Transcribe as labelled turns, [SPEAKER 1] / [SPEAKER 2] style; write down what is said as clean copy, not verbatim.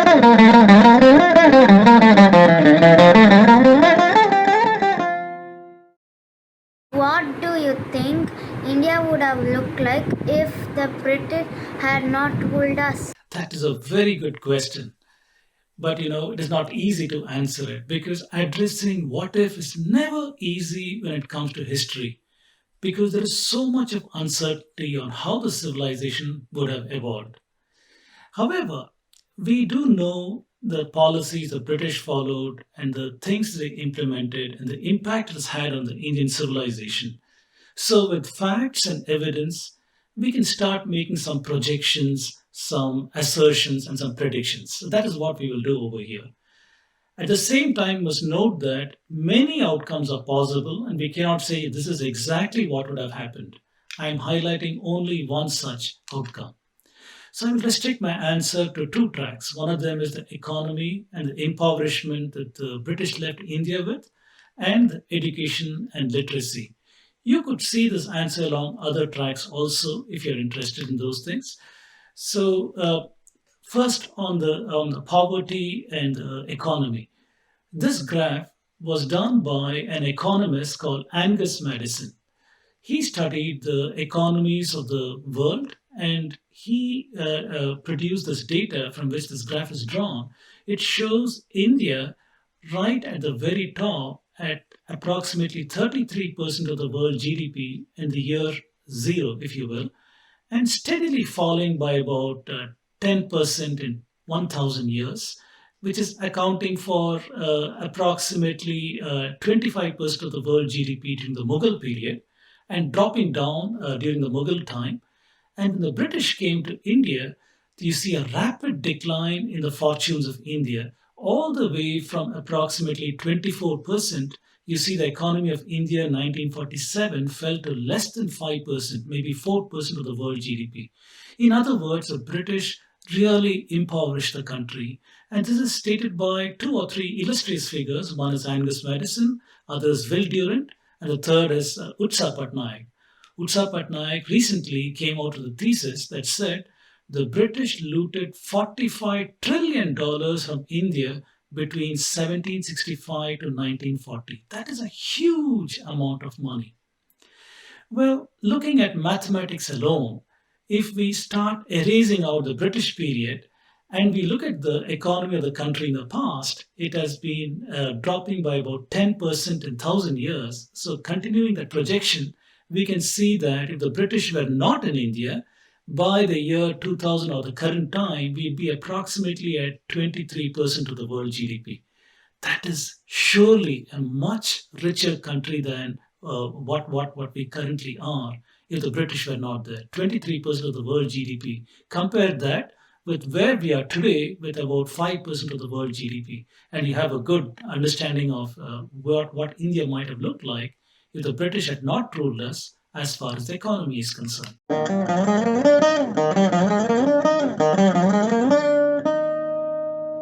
[SPEAKER 1] What do you think India would have looked like if the British had not ruled us?
[SPEAKER 2] That is a very good question. But it is not easy to answer it because addressing what if is never easy when it comes to history because there is so much of uncertainty on how the civilization would have evolved. However, we do know the policies the British followed and the things they implemented and the impact it has had on the Indian civilization. So, with facts and evidence, we can start making some projections, some assertions, and some predictions. So, that is what we will do over here. At the same time, must note that many outcomes are possible, and we cannot say this is exactly what would have happened. I am highlighting only one such outcome. So I will restrict my answer to two tracks. One of them is the economy and the impoverishment that the British left India with, and the education and literacy. You could see this answer along other tracks also if you're interested in those things. So, first on the poverty and the economy. This graph was done by an economist called Angus Madison. He studied the economies of the world and he produced this data from which this graph is drawn. It shows India right at the very top at approximately 33% of the world GDP in the year zero, if you will, and steadily falling by about 10% in 1,000 years, which is accounting for approximately 25% of the world GDP during the Mughal period, and dropping down during the Mughal time. And when the British came to India, you see a rapid decline in the fortunes of India, all the way from approximately 24%. You see, the economy of India in 1947 fell to less than 5%, maybe 4% of the world GDP. In other words, the British really impoverished the country. And this is stated by two or three illustrious figures. One is Angus Madison, others Will Durant, and the third is Utsa Patnaik. Utsa Patnaik recently came out with a thesis that said the British looted $45 trillion from India between 1765 to 1940. That is a huge amount of money. Well, looking at mathematics alone, if we start erasing out the British period and we look at the economy of the country in the past, it has been dropping by about 10% in 1,000 years. So, continuing that projection, we can see that if the British were not in India, by the year 2000 or the current time, we'd be approximately at 23% of the world GDP. That is surely a much richer country than what we currently are if the British were not there. 23% of the world GDP. Compare that with where we are today with about 5% of the world GDP. And you have a good understanding of what India might have looked like if the British had not ruled us as far as the economy is concerned.